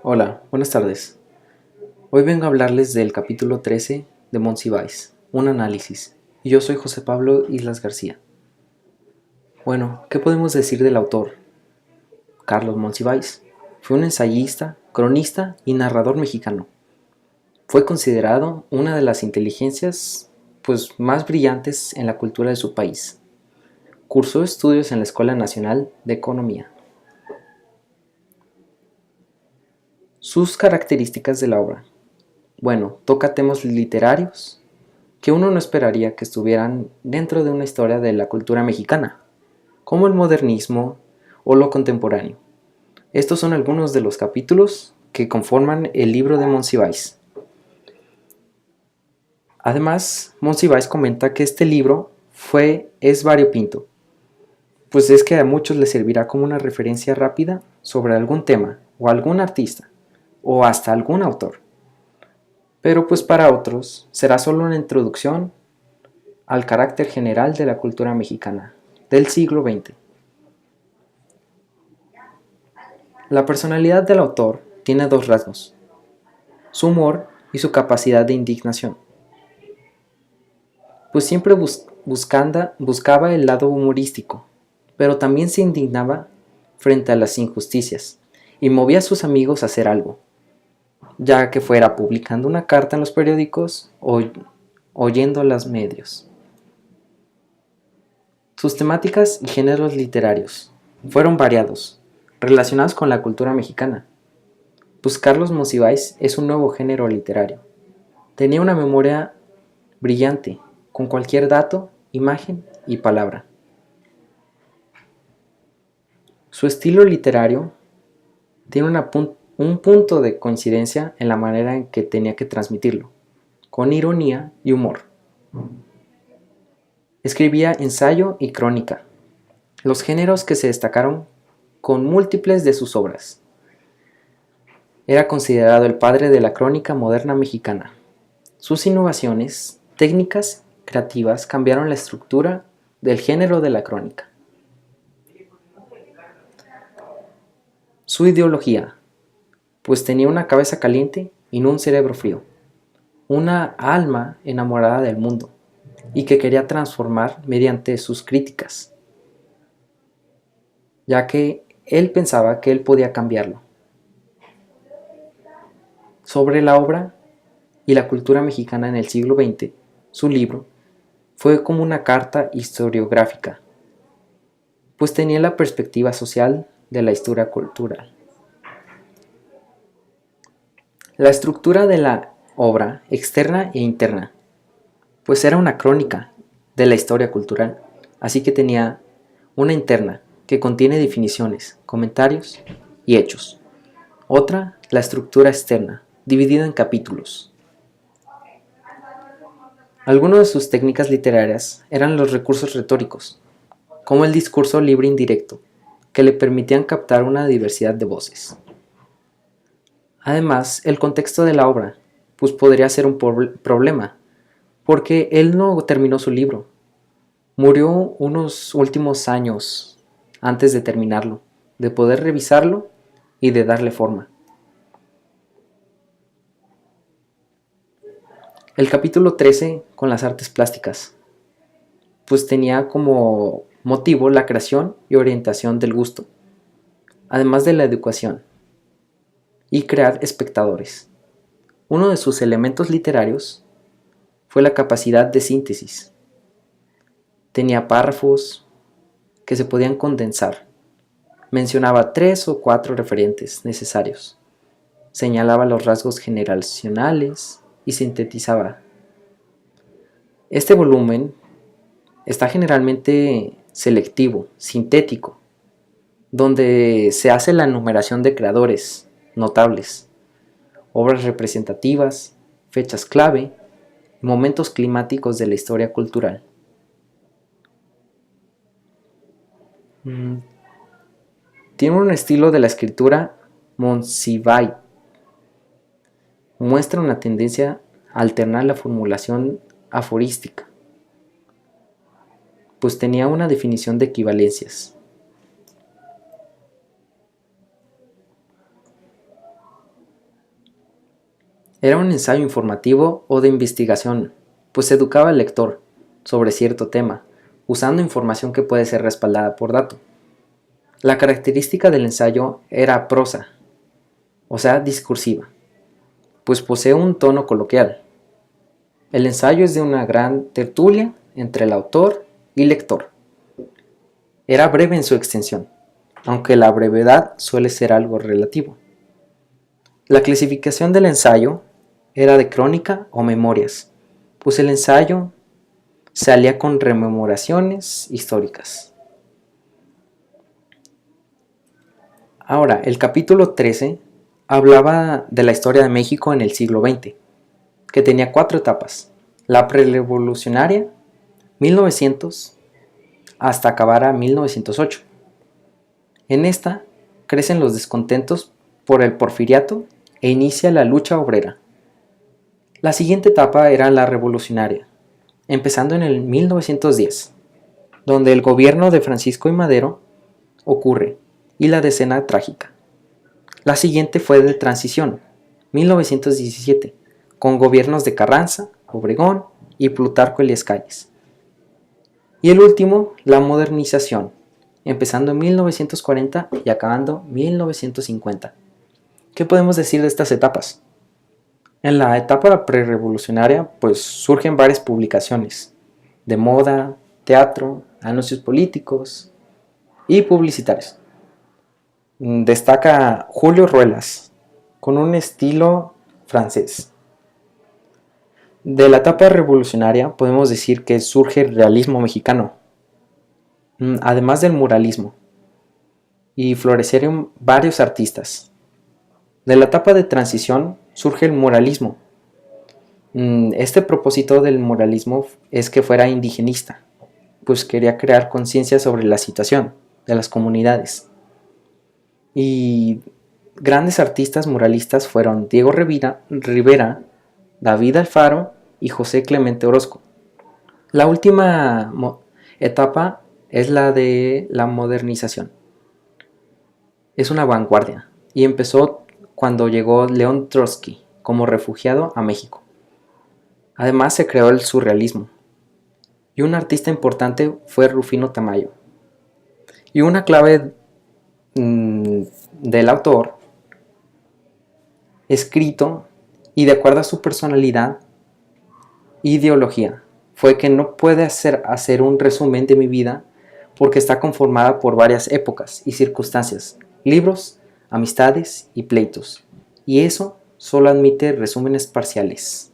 Hola, buenas tardes. Hoy vengo a hablarles del capítulo 13 de Monsiváis, un análisis, y yo soy José Pablo Islas García. Bueno, ¿qué podemos decir del autor? Carlos Monsiváis fue un ensayista, cronista y narrador mexicano. Fue considerado una de las inteligencias más brillantes en la cultura de su país. Cursó estudios en la Escuela Nacional de Economía. Sus características de la obra. Bueno, toca temas literarios, que uno no esperaría que estuvieran dentro de una historia de la cultura mexicana, como el modernismo o lo contemporáneo. Estos son algunos de los capítulos que conforman el libro de Monsiváis. Además, Monsiváis comenta que este libro es variopinto, pues es que a muchos les servirá como una referencia rápida sobre algún tema o algún artista o hasta algún autor. Pero pues para otros será solo una introducción al carácter general de la cultura mexicana del siglo XX. La personalidad del autor tiene dos rasgos: su humor y su capacidad de indignación, pues siempre buscaba el lado humorístico, pero también se indignaba frente a las injusticias y movía a sus amigos a hacer algo, ya que fuera publicando una carta en los periódicos o oyendo a los medios. Sus temáticas y géneros literarios fueron variados, relacionados con la cultura mexicana, pues Carlos Monsiváis es un nuevo género literario. Tenía una memoria brillante, con cualquier dato, imagen y palabra. Su estilo literario tiene un punto de coincidencia en la manera en que tenía que transmitirlo, con ironía y humor. Escribía ensayo y crónica, los géneros que se destacaron con múltiples de sus obras. Era considerado el padre de la crónica moderna mexicana. Sus innovaciones técnicas creativas cambiaron la estructura del género de la crónica. Su ideología, pues tenía una cabeza caliente y no un cerebro frío, una alma enamorada del mundo y que quería transformar mediante sus críticas, ya que él pensaba que él podía cambiarlo. Sobre la obra y la cultura mexicana en el siglo XX, su libro fue como una carta historiográfica, pues tenía la perspectiva social de la historia cultural. La estructura de la obra, externa e interna, pues era una crónica de la historia cultural, así que tenía una interna que contiene definiciones, comentarios y hechos. Otra, la estructura externa, dividida en capítulos. Algunas de sus técnicas literarias eran los recursos retóricos, como el discurso libre indirecto, que le permitían captar una diversidad de voces. Además, el contexto de la obra, pues podría ser un problema, porque él no terminó su libro. Murió unos últimos años antes de terminarlo, de poder revisarlo y de darle forma. El capítulo 13 con las artes plásticas, pues tenía como motivo la creación y orientación del gusto, además de la educación, y crear espectadores. Uno de sus elementos literarios fue la capacidad de síntesis. Tenía párrafos que se podían condensar. Mencionaba 3 o 4 referentes necesarios. Señalaba los rasgos generacionales y sintetizaba. Este volumen está generalmente selectivo, sintético, donde se hace la enumeración de creadores notables, obras representativas, fechas clave y momentos climáticos de la historia cultural. Tiene un estilo de la escritura Monsiváis. Muestra una tendencia a alternar la formulación aforística, pues tenía una definición de equivalencias. Era un ensayo informativo o de investigación, pues educaba al lector sobre cierto tema, usando información que puede ser respaldada por dato. La característica del ensayo era prosa, o sea, discursiva, pues posee un tono coloquial. El ensayo es de una gran tertulia entre el autor y lector. Era breve en su extensión, aunque la brevedad suele ser algo relativo. La clasificación del ensayo era de crónica o memorias, pues el ensayo salía con rememoraciones históricas. Ahora, el capítulo 13 hablaba de la historia de México en el siglo XX, que tenía 4 etapas: la prerevolucionaria, 1900, hasta acabar a 1908. En esta crecen los descontentos por el porfiriato e inicia la lucha obrera. La siguiente etapa era la revolucionaria, empezando en el 1910, donde el gobierno de Francisco I. Madero ocurre y la decena trágica. La siguiente fue de transición, 1917, con gobiernos de Carranza, Obregón y Plutarco Elías Calles. Y el último, la modernización, empezando en 1940 y acabando en 1950. ¿Qué podemos decir de estas etapas? En la etapa prerevolucionaria, pues surgen varias publicaciones de moda, teatro, anuncios políticos y publicitarios. Destaca Julio Ruelas, con un estilo francés. De la etapa revolucionaria podemos decir que surge el realismo mexicano, además del muralismo, y florecieron varios artistas. De la etapa de transición surge el muralismo. Este propósito del muralismo es que fuera indigenista, pues quería crear conciencia sobre la situación de las comunidades. Y grandes artistas muralistas fueron Diego Rivera, David Alfaro y José Clemente Orozco. La última etapa es la de la modernización. Es una vanguardia y empezó cuando llegó León Trotsky como refugiado a México. Además se creó el surrealismo y un artista importante fue Rufino Tamayo. Y una clave del autor, escrito y de acuerdo a su personalidad e ideología, fue que no puede hacer un resumen de mi vida porque está conformada por varias épocas y circunstancias, libros, amistades y pleitos, y eso solo admite resúmenes parciales.